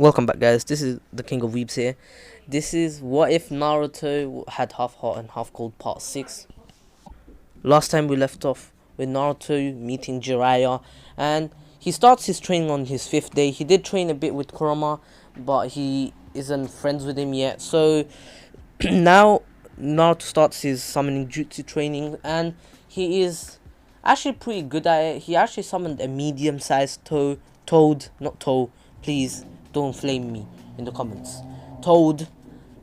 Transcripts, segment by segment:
Welcome back, guys. This is the King of Weebs here. This is What If Naruto Had Half Hot and Half Cold Part 6. Last time we left off with Naruto meeting Jiraiya, and he starts his training on his 5th day. He did train a bit with Kurama, but he isn't friends with him yet. So now Naruto starts his summoning jutsu training, and he is actually pretty good at it. He actually summoned a medium-sized toad, not toe. Please don't flame me in the comments. Toad.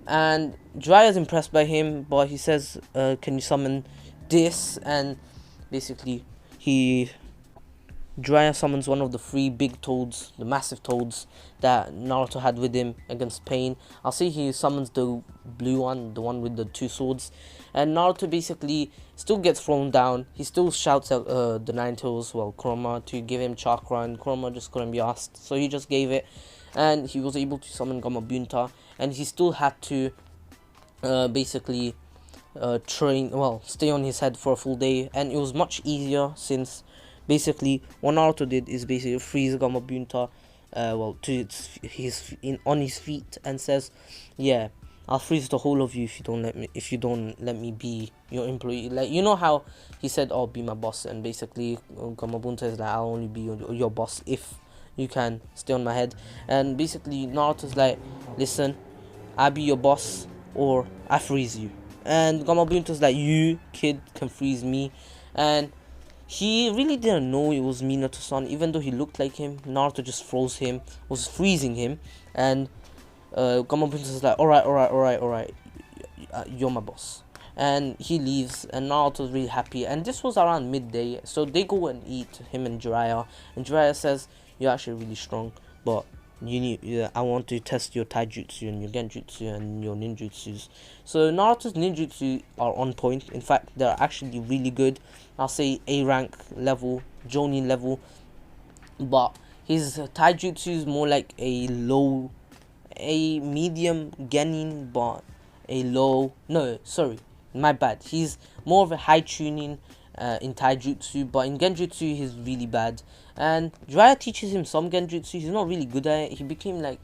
And Jiraiya's impressed by him, but he says, can you summon this? And basically, Jiraiya summons one of the 3 big toads, the massive toads that Naruto had with him against Pain. I'll say he summons the blue one, the one with the 2 swords. And Naruto basically still gets thrown down. He still shouts at the Nine Tails, well, Kurama, to give him chakra, and Kurama just couldn't be asked. So he just gave it, and he was able to summon Gamabunta, and he still had to basically stay on his head for a full day. And it was much easier since basically what Naruto did is basically freeze Gamabunta on his feet and says, yeah, I'll freeze the whole of you if you don't let me be your employee. Like, you know how he said, oh, be my boss, and basically Gamabunta is like, I'll only be your boss if you can stay on my head. And basically Naruto's like, listen, I'll be your boss or I freeze you. And Gamabunta's like, you kid can freeze me. And he really didn't know it was Minato-san, even though he looked like him. Naruto just was freezing him, and Gamabunta's like, alright, you're my boss. And he leaves, and Naruto's really happy. And this was around midday, so they go and eat, him and Jiraiya. And Jiraiya says, you're actually really strong, but I want to test your taijutsu and your genjutsu and your ninjutsus. So Naruto's ninjutsu are on point. In fact, they're actually really good. I'll say A rank level, Jonin level. But his taijutsu is more like a medium genin, but a low. No, sorry, my bad. He's more of a high tuning in taijutsu, but in genjutsu he's really bad. And Jiraiya teaches him some genjutsu. He's not really good at it. He became like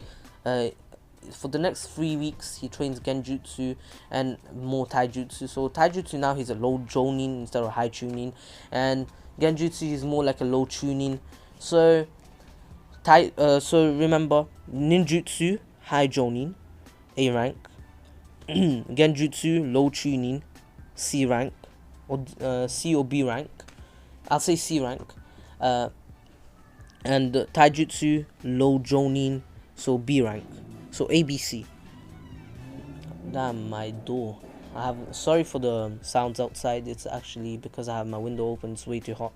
for the next 3 weeks he trains genjutsu and more taijutsu. So taijutsu now he's a low jonin instead of high tuning, and genjutsu is more like a low tuning. So remember, ninjutsu high jonin, A rank, genjutsu low tuning, C rank, or C or B rank. I'll say C rank. And taijutsu low jonin, so B rank, so ABC. Damn, my door. Sorry for the sounds outside. It's actually because I have my window open. It's way too hot.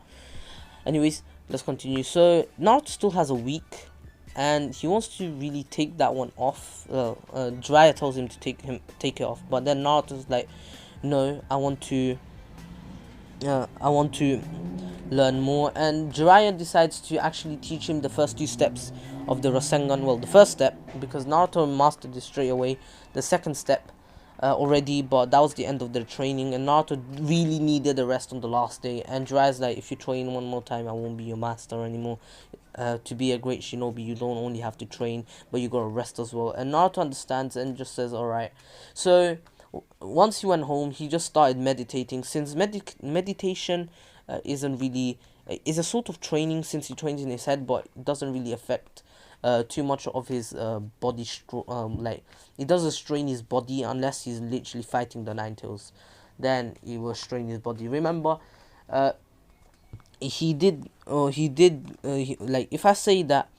Anyways, let's continue. So Naruto still has a week, and he wants to really take that one off. Jiraiya tells him to take it off, but then Naruto's like, no, I want to learn more. And Jiraiya decides to actually teach him the first 2 steps of the Rasengan. Well, the first step, because Naruto mastered it straight away. The second step already, but that was the end of their training, and Naruto really needed a rest on the last day. And Jiraiya's like, if you train one more time, I won't be your master anymore. To be a great shinobi, you don't only have to train, but you gotta rest as well. And Naruto understands and just says, alright. So once he went home, he just started meditating, since meditation is a sort of training, since he trains in his head, but it doesn't really affect too much of his body. Like, it doesn't strain his body unless he's literally fighting the Nine Tails. Then he will strain his body. Remember, like, if I say that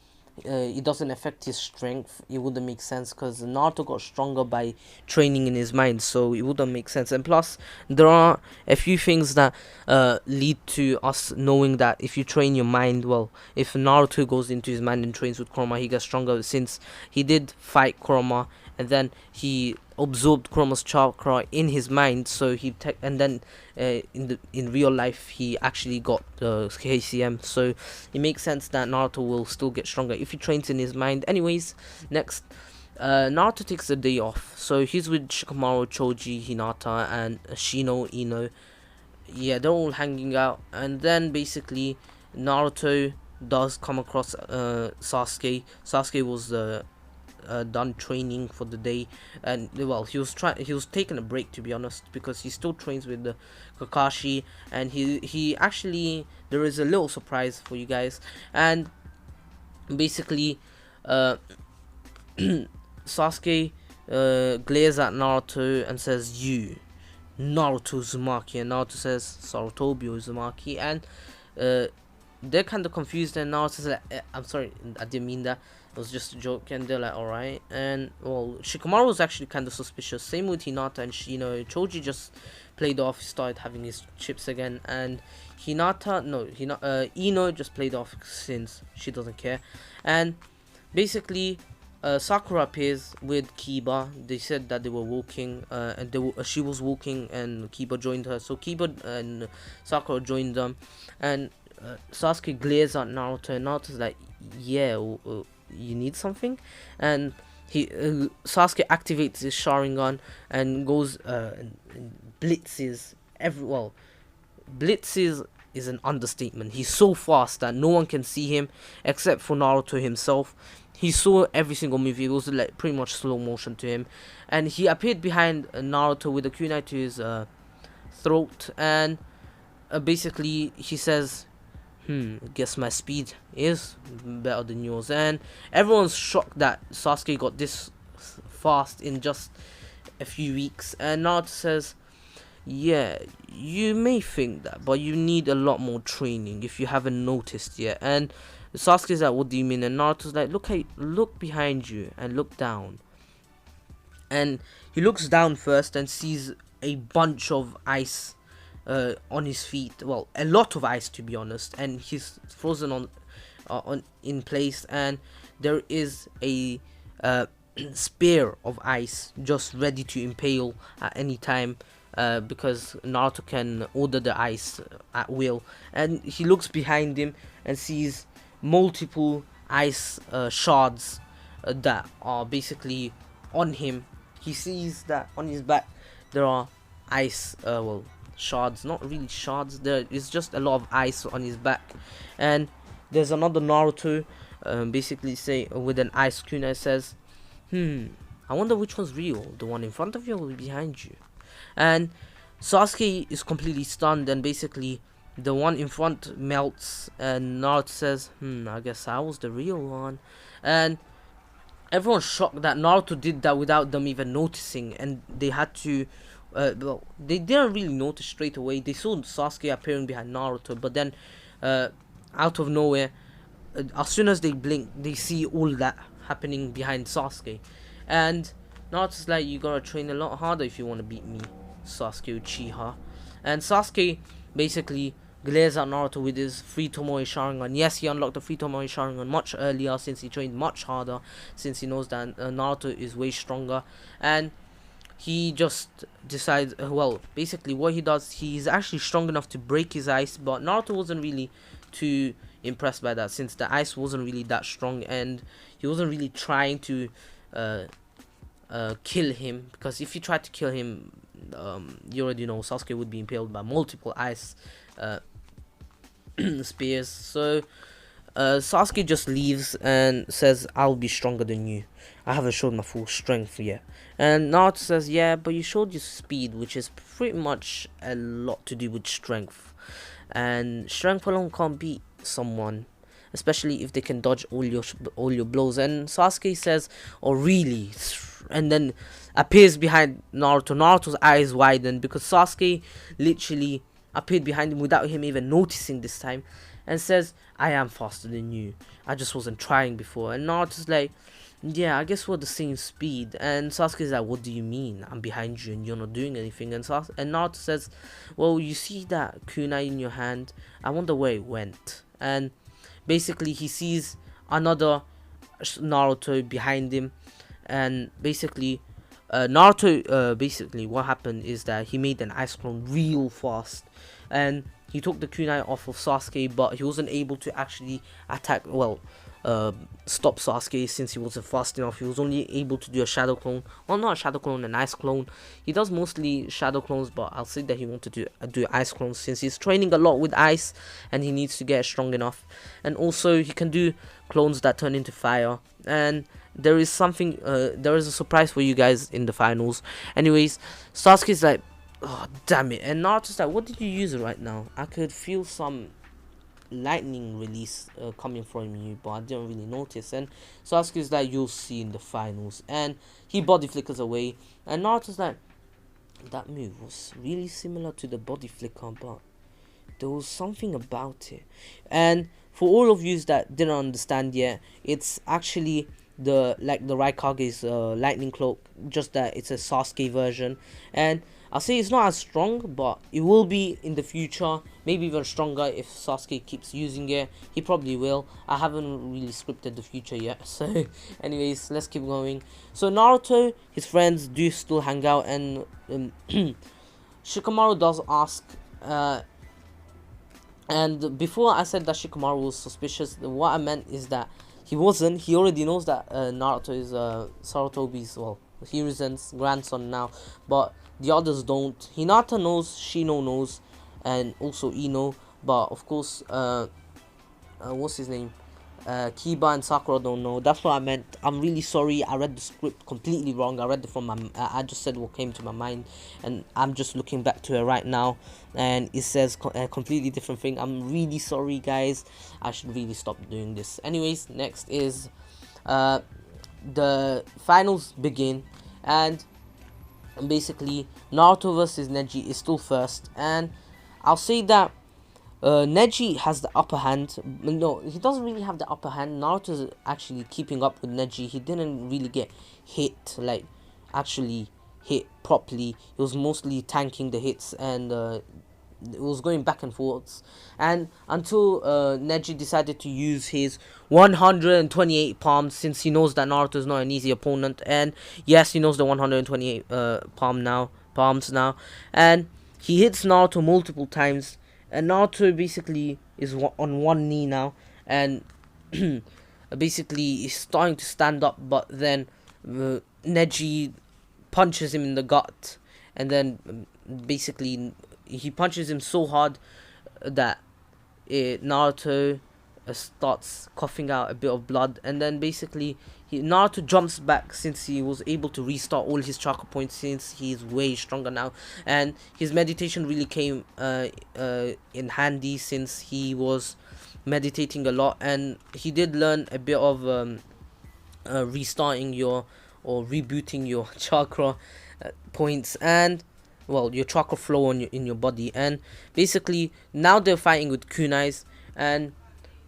it doesn't affect his strength, it wouldn't make sense, because Naruto got stronger by training in his mind, so it wouldn't make sense. And plus, there are a few things that lead to us knowing that if you train your mind, well, if Naruto goes into his mind and trains with Kurama, he gets stronger, since he did fight Kurama, and then he absorbed Kurama's chakra in his mind, so in real life he actually got the KCM. So it makes sense that Naruto will still get stronger if he trains in his mind. Anyways, next, Naruto takes a day off, so he's with Shikamaru, Choji, Hinata, and Shino, Ino. Yeah, they're all hanging out, and then basically Naruto does come across Sasuke. Sasuke was the done training for the day, and well, he was taking a break, to be honest, because he still trains with the Kakashi, and he actually, there is a little surprise for you guys. And basically, uh Sasuke glares at Naruto and says, "You, Naruto Uzumaki," and Naruto says, "Sarutobi Uzumaki," and uh, they're kind of confused, and Naruto's like, "I'm sorry, I didn't mean that. It was just a joke." And they're like, "Alright." And well, Shikamaru was actually kind of suspicious. Same with Hinata, and Choji just played off, started having his chips again, and Ino just played off since she doesn't care. And basically, Sakura appears with Kiba. They said that they were walking, and she was walking, and Kiba joined her. So Kiba and Sakura joined them, and Sasuke glares at Naruto, and Naruto's like, "Yeah, you need something?" And Sasuke activates his Sharingan and goes and blitzes blitzes is an understatement. He's so fast that no one can see him except for Naruto himself. He saw every single move. It was like pretty much slow motion to him, and he appeared behind Naruto with a kunai to his throat, and basically he says, guess my speed is better than yours. And everyone's shocked that Sasuke got this fast in just a few weeks. And Naruto says, "Yeah, you may think that, but you need a lot more training if you haven't noticed yet." And Sasuke's like, "What do you mean?" And Naruto's like, look behind you and look down." And he looks down first and sees a bunch of ice on his feet. Well, a lot of ice, to be honest, and he's frozen in place. And there is a spear of ice just ready to impale at any time, because Naruto can order the ice at will. And he looks behind him and sees multiple ice shards that are basically on him. He sees that on his back there are ice shards, not really shards, there is just a lot of ice on his back. And there's another Naruto basically say with an ice kunai, says, "I wonder which one's real, the one in front of you or behind you?" And Sasuke is completely stunned, and basically the one in front melts, and Naruto says, "I guess I was the real one." And everyone's shocked that Naruto did that without them even noticing, and they had to they didn't really notice straight away. They saw Sasuke appearing behind Naruto, but then out of nowhere, as soon as they blink, they see all that happening behind Sasuke. And Naruto's like, "You gotta train a lot harder if you want to beat me, Sasuke Uchiha." And Sasuke basically glares at Naruto with his free Tomoe Sharingan. Yes, he unlocked the free Tomoe Sharingan much earlier, since he trained much harder, since he knows that Naruto is way stronger. And he just decides, basically what he does, he's actually strong enough to break his ice, but Naruto wasn't really too impressed by that, since the ice wasn't really that strong, and he wasn't really trying to kill him, because if he tried to kill him, you already know Sasuke would be impaled by multiple ice spears. So Sasuke just leaves and says, "I'll be stronger than you. I haven't showed my full strength yet." And Naruto says, "Yeah, but you showed your speed, which is pretty much a lot to do with strength. And strength alone can't beat someone, especially if they can dodge all your blows." And Sasuke says, "Oh, really?" And then appears behind Naruto. Naruto's eyes widen, because Sasuke literally appeared behind him without him even noticing this time, and says, "I am faster than you. I just wasn't trying before." And Naruto's like, "Yeah, I guess we're the same speed." And Sasuke's like, "What do you mean? I'm behind you and you're not doing anything." And Naruto says, "Well, you see that kunai in your hand? I wonder where it went." And basically he sees another Naruto behind him, and basically Naruto, basically what happened is that he made an ice clone real fast, and he took the kunai off of Sasuke, but he wasn't able to actually attack, stop Sasuke, since he wasn't fast enough. He was only able to do a shadow clone, well, not a shadow clone, an ice clone. He does mostly shadow clones, but I'll say that he wanted to do ice clones, since he's training a lot with ice and he needs to get strong enough. And also he can do clones that turn into fire. And there is something, there is a surprise for you guys in the finals. Anyways, Sasuke's like, oh damn it, and Naruto's like, what did you use right now? I could feel some lightning release coming from you, but I didn't really notice. And Sasuke's like, you'll see in the finals, and he body flickers away, and Naruto's like, that move was really similar to the body flicker, but there was something about it. And for all of you that didn't understand yet, it's actually the Raikage's lightning cloak, just that it's a Sasuke version. And I'll say it's not as strong, but it will be in the future, maybe even stronger if Sasuke keeps using it. He probably will. I haven't really scripted the future yet, so anyways, let's keep going. So Naruto, his friends do still hang out, and Shikamaru does ask, and before I said that Shikamaru was suspicious, what I meant is that he wasn't. He already knows that Naruto is Sarutobi's, well, Hiruzen's grandson now, but the others don't. Hinata knows, Shino knows, and also Ino, but of course, what's his name? Kiba and Sakura don't know. That's what I meant. I'm really sorry. I read the script completely wrong. I read it from my. I just said what came to my mind, and I'm just looking back to it right now, and it says a completely different thing. I'm really sorry, guys. I should really stop doing this. Anyways, next is, the finals begin, and basically Naruto versus Neji is still first, and I'll say that Neji has the upper hand. No, he doesn't really have the upper hand. Naruto's actually keeping up with Neji. He didn't really get hit, like actually hit properly. He was mostly tanking the hits, and it was going back and forths. And until Neji decided to use his 128 palms, since he knows that Naruto is not an easy opponent. And yes, he knows the 128 palms now, and he hits Naruto multiple times. And Naruto basically is on one knee now, and basically he's starting to stand up, but then Neji punches him in the gut, and then basically he punches him so hard that Naruto starts coughing out a bit of blood, and then basically Naruto jumps back, since he was able to restart all his chakra points, since he's way stronger now, and his meditation really came in handy, since he was meditating a lot, and he did learn a bit of restarting your, or rebooting your chakra points, and well, your chakra flow in your body. And basically now they're fighting with kunais, and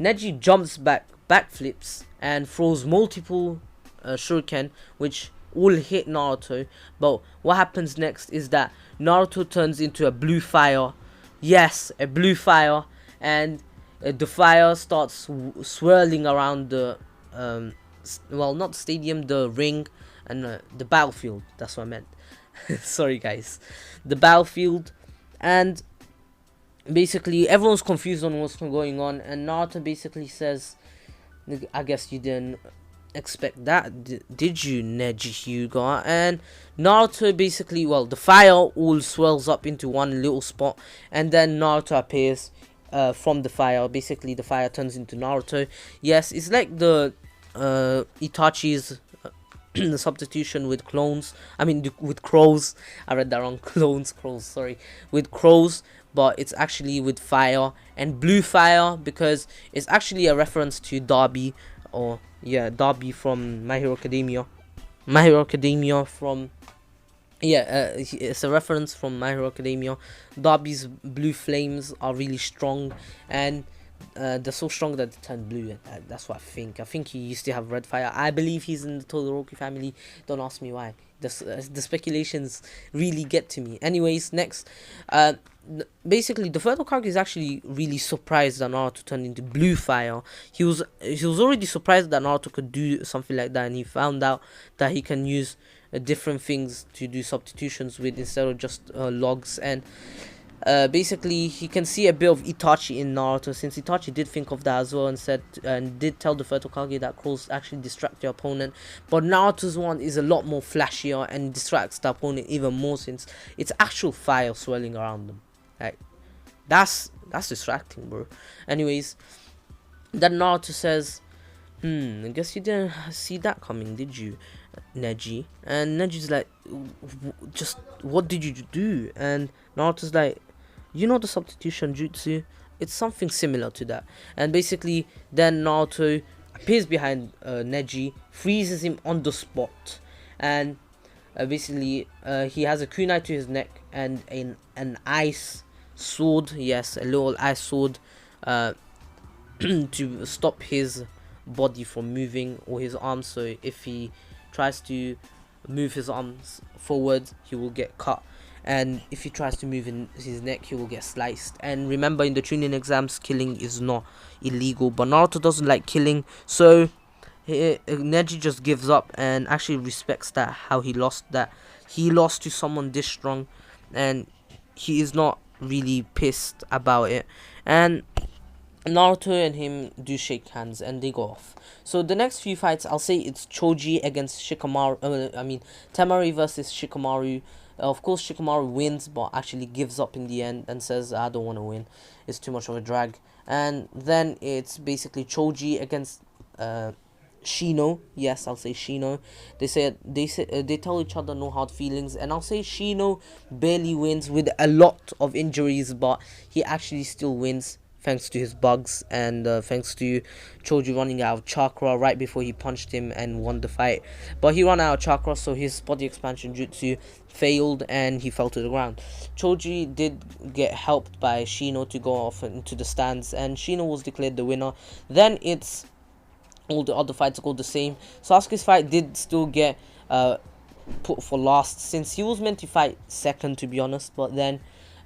Neji jumps back, backflips, and throws multiple shuriken, which all hit Naruto. But what happens next is that Naruto turns into a blue fire. Yes, a blue fire, and the fire starts swirling around the well, not stadium, the ring, and the battlefield. That's what I meant. Sorry, guys, the battlefield. And basically everyone's confused on what's going on, and Naruto basically says, I guess you didn't expect that, did you, Neji Hyuga? And Naruto basically, well, the fire all swells up into one little spot, and then Naruto appears from the fire. Basically the fire turns into Naruto. Yes, it's like the Itachi's the substitution with clones. I mean, with crows. I read that wrong. Clones, crows, sorry. With crows, but it's actually with fire, and blue fire because it's actually a reference to Darby, or yeah, Darby from My Hero Academia. My Hero Academia from, yeah, it's a reference from My Hero Academia. Darby's blue flames are really strong, and they're so strong that they turn blue. That's what I think. I think he used to have red fire. I believe he's in the Todoroki family. Don't ask me why. The speculations really get to me. Anyways, next, basically the third Hokage is actually really surprised that Naruto turned into blue fire. He was already surprised that Naruto could do something like that, and he found out that he can use different things to do substitutions with, instead of just logs. And basically he can see a bit of Itachi in Naruto, since Itachi did think of that as well, and said, and did tell the third Hokage that crows actually distract your opponent. But Naruto's one is a lot more flashier and distracts the opponent even more, since it's actual fire swirling around them. Like, that's distracting, bro. Anyways, then Naruto says, I guess you didn't see that coming, did you, Neji? And Neji's like, just what did you do? And Naruto's like, you know the substitution jutsu? It's something similar to that. And basically, then Naruto appears behind Neji, freezes him on the spot, and basically he has a kunai to his neck and an ice sword. Yes, a little ice sword to stop his body from moving, or his arms, so if he tries to move his arms forward he will get cut, and if he tries to move in his neck he will get sliced. And remember, in the Chunin exams, killing is not illegal, but Naruto doesn't like killing, so Neji just gives up and actually respects that, how he lost that. He lost to someone this strong, and he is not really pissed about it. And Naruto and him do shake hands and they go off. So the next few fights, I'll say it's Choji against Shikamaru. Temari versus Shikamaru. Of course, Shikamaru wins, but actually gives up in the end and says, "I don't want to win. It's too much of a drag." And then it's basically Choji against Shino. Yes, I'll say Shino. They tell each other no hard feelings, and I'll say Shino barely wins with a lot of injuries, but he actually still wins thanks to his bugs, and thanks to Choji running out of chakra right before he punched him and won the fight. But he ran out of chakra, so his body expansion jutsu failed and he fell to the ground. Choji did get helped by Shino to go off into the stands, and Shino was declared the winner. Then it's all the other fights go the same. Sasuke's fight did still get put for last, since he was meant to fight second, to be honest, but then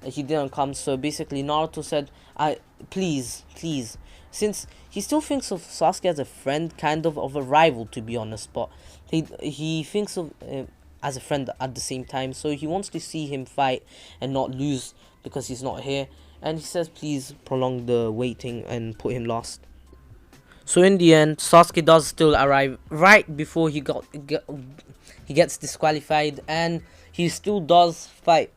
he didn't come. So basically Naruto said, please, since he still thinks of Sasuke as a friend, kind of a rival, to be honest, but he thinks of as a friend at the same time, so he wants to see him fight and not lose because he's not here, and he says please prolong the waiting and put him last. So in the end, Sasuke does still arrive right before he gets disqualified, and he still does fight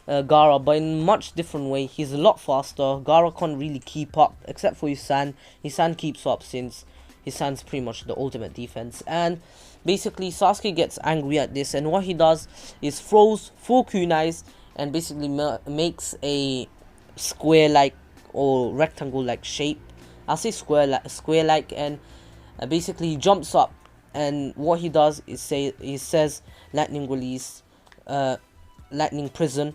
Gaara, but in a much different way. He's a lot faster. Gaara can't really keep up, except for Hisan. Hisan keeps up, since Hisan's pretty much the ultimate defense. And basically Sasuke gets angry at this, and what he does is throws 4 kunais and basically makes a square-like or rectangle-like shape. I'll say square-like, and basically he jumps up, and what he does is he says lightning release, lightning prison.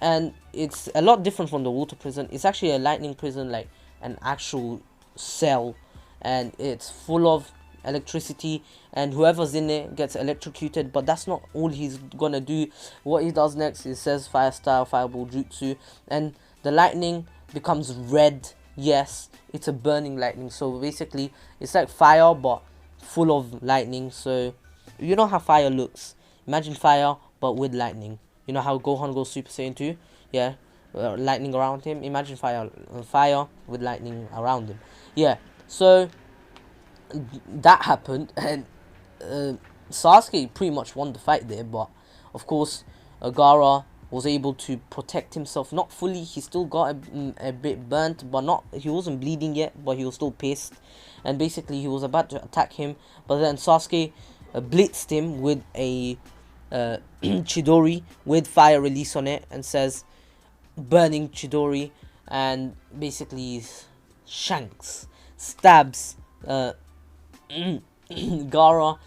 And it's a lot different from the water prison. It's actually a lightning prison, like an actual cell, and it's full of electricity, and whoever's in it gets electrocuted. But that's not all he's gonna do. What he does next is says fire style fireball jutsu, and the lightning becomes red. Yes, it's a burning lightning, so basically it's like fire but full of lightning. So you know how fire looks, imagine fire but with lightning. You know how Gohan goes Super Saiyan 2? Yeah, lightning around him. Imagine fire with lightning around him. Yeah, so that happened, and Sasuke pretty much won the fight there. But of course, Gaara was able to protect himself. Not fully. He still got a bit burnt, but not. He wasn't bleeding yet, but he was still pissed. And basically, he was about to attack him, but then Sasuke blitzed him with a Chidori with fire release on it, and says burning Chidori, and basically stabs Gaara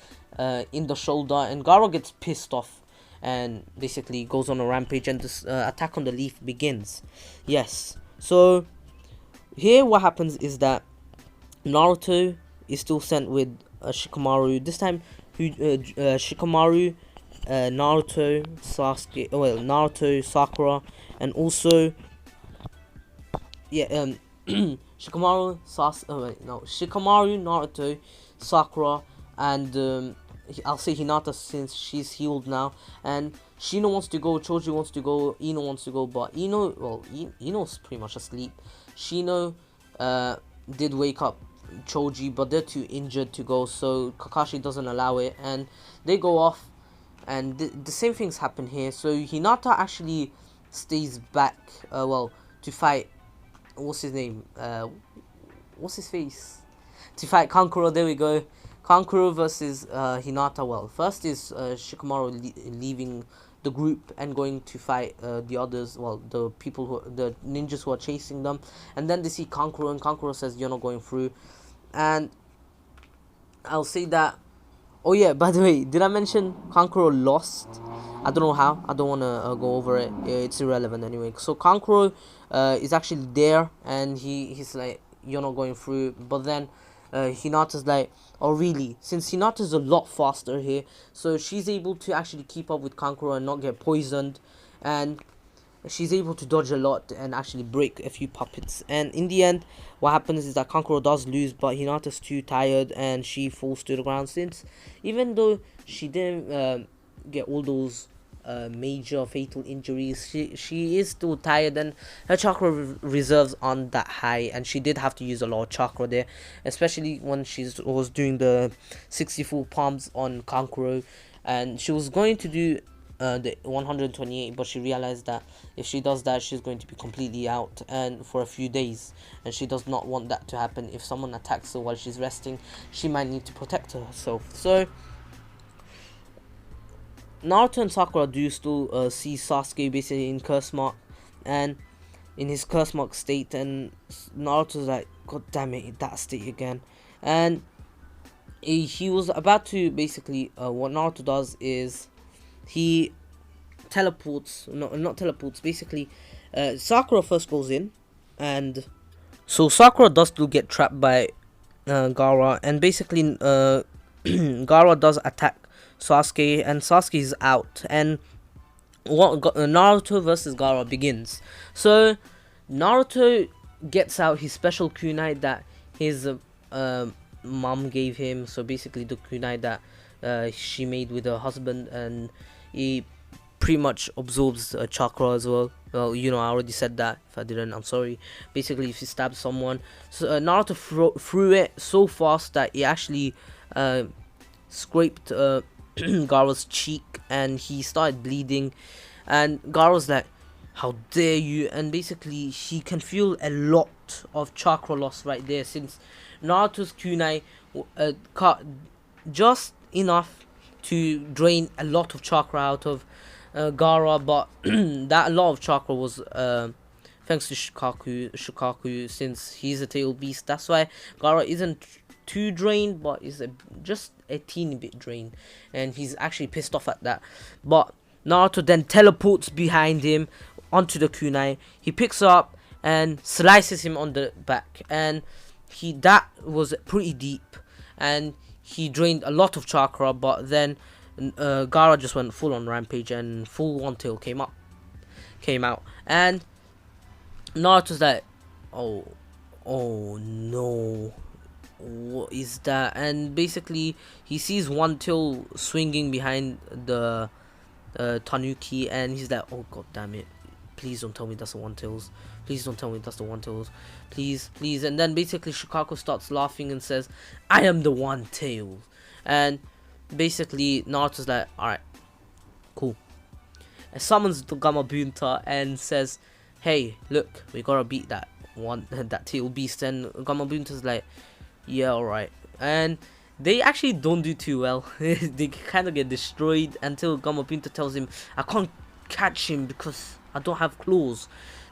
in the shoulder, and Gaara gets pissed off and basically goes on a rampage, and this attack on the leaf begins. Yes, so here what happens is that Naruto is still sent with Shikamaru. This time Shikamaru, Naruto, Sasuke, Naruto, Sakura, and also Shikamaru, Shikamaru, Naruto, Sakura, and I'll say Hinata, since she's healed now, and Shino wants to go, Choji wants to go, Ino wants to go, but Ino's pretty much asleep. Shino did wake up Choji, but they're too injured to go, so Kakashi doesn't allow it, and they go off, and the same things happen here. So Hinata actually stays back, to fight, what's his name, what's his face, to fight Kankuro. There we go. Kankuro versus Hinata. Well, first is Shikamaru leaving the group and going to fight the others. Well, the people the ninjas who are chasing them, and then they see Kankuro, and Kankuro says, "You're not going through." And I'll say that. Oh yeah, by the way, did I mention Kankuro lost? I don't know how. I don't want to go over it. It's irrelevant anyway. So Kankuro is actually there, and he's like, "You're not going through." But then Hinata's like, "Oh really?" Since Hinata's a lot faster here, so she's able to actually keep up with Kankuro and not get poisoned, and she's able to dodge a lot and actually break a few puppets. And in the end, what happens is that Kankuro does lose, but Hinata's too tired and she falls to the ground. Since even though she didn't get all those major fatal injuries, she is still tired, and her chakra reserves aren't that high, and she did have to use a lot of chakra there, especially when she was doing the 64 palms on Kankuro, and she was going to do the 128, but she realized that if she does that, she's going to be completely out and for a few days, and she does not want that to happen. If someone attacks her while she's resting, she might need to protect herself. So Naruto and Sakura do still see Sasuke basically in curse mark and in his curse mark state, and Naruto's like, "God damn it, that state again." And he was about to basically what Naruto does is he teleports, not teleports, basically Sakura first goes in, and so Sakura does still get trapped by Gaara, and basically Gaara does attack Sasuke, and Sasuke is out, and what Naruto versus Gaara begins. So Naruto gets out his special kunai that his mom gave him, so basically the kunai that she made with her husband, and he pretty much absorbs chakra as well. Well, you know, I already said that. If I didn't, I'm sorry. Basically, if you stab someone, so Naruto threw it so fast that it actually scraped Gaara's cheek, and he started bleeding. And Gaara's like, "How dare you?" And basically, he can feel a lot of chakra loss right there, since Naruto's kunai cut just enough to drain a lot of chakra out of Gaara, but that a lot of chakra was thanks to Shukaku, since he's a tail beast. That's why Gaara isn't too drained, but is just a teeny bit drained, and he's actually pissed off at that. But Naruto then teleports behind him onto the kunai. He picks her up and slices him on the back, and that was pretty deep, and he drained a lot of chakra. But then Gaara just went full on rampage, and full one tail came out, and Naruto's like, oh no, what is that? And basically he sees one tail swinging behind the Tanuki, and he's like, "Oh god damn it, please don't tell me that's the one tails, please don't tell me that's the one tails, please." And then basically Shukaku starts laughing and says, "I am the one tail." And basically Naruto's like, "Alright, cool," and summons the Gamabunta and says, "Hey, look, we gotta beat that tail beast." And Gamabunta's like, "Yeah, alright." And they actually don't do too well. They kind of get destroyed until Gamabunta tells him, "I can't catch him because I don't have claws.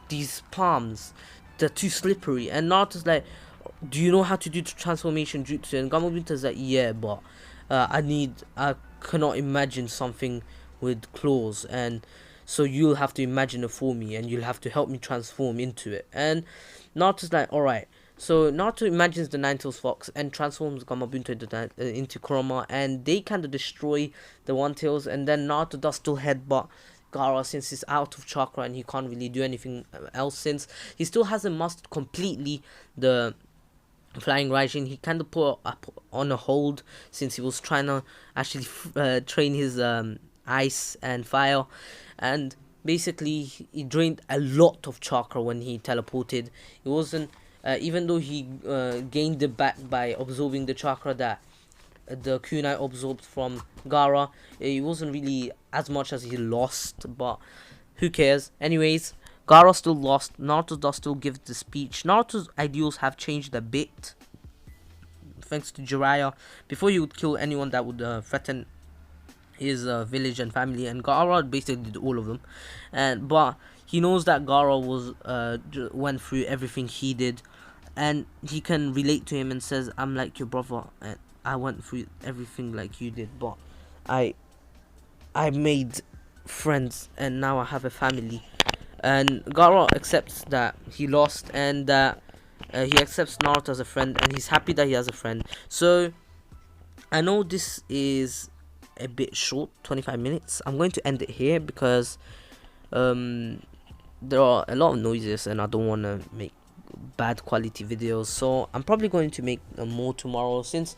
These palms, they're too slippery." And Naruto's like, "Do you know how to do the transformation jutsu?" And Gamabunta's like, "Yeah, but I cannot imagine something with claws, and so you'll have to imagine it for me, and you'll have to help me transform into it." And Naruto's like, "Alright." So Naruto imagines the Nine-Tails Fox and transforms Gamabunta into Kurama, and they kind of destroy the One-Tails, and then Naruto does still headbutt Gaara since he's out of chakra and he can't really do anything else, since he still hasn't mastered completely the Flying Raijin. He kind of put on a hold since he was trying to actually train his ice and fire, and basically he drained a lot of chakra when he teleported. It wasn't even though he gained it back by absorbing the chakra that the kunai absorbed from Gaara, it wasn't really as much as he lost, but who cares. Anyways, Gaara still lost. Naruto does still give the speech. Naruto's ideals have changed a bit, thanks to Jiraiya. Before he would kill anyone that would threaten his village and family, and Gaara basically did all of them. But he knows that Gaara was went through everything he did, and he can relate to him and says, "I'm like your brother, and I went through everything like you did, but I made friends, and now I have a family." And Gaara accepts that he lost, and that he accepts Naruto as a friend, and he's happy that he has a friend. So I know this is a bit short, 25 minutes. I'm going to end it here because there are a lot of noises and I don't want to make bad quality videos. So I'm probably going to make more tomorrow. Since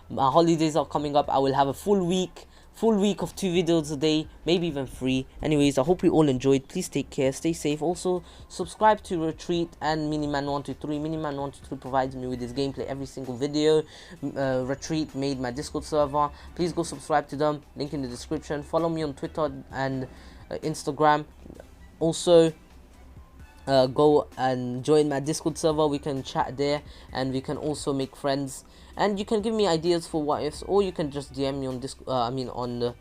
my holidays are coming up, I will have a full week of 2 videos a day, maybe even 3. Anyways, I hope you all enjoyed. Please take care, stay safe. Also subscribe to RATREET and Miniman123. Miniman123 provides me with this gameplay every single video. RATREET made my Discord server. Please go subscribe to them, link in the description. Follow me on Twitter and Instagram. Also go and join my Discord server. We can chat there, and we can also make friends, and you can give me ideas for what ifs, or you can just DM me on on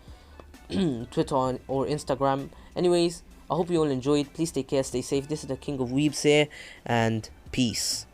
Twitter or Instagram. Anyways, I hope you all enjoyed. Please take care, stay safe. This is the King of Weebs here, and peace.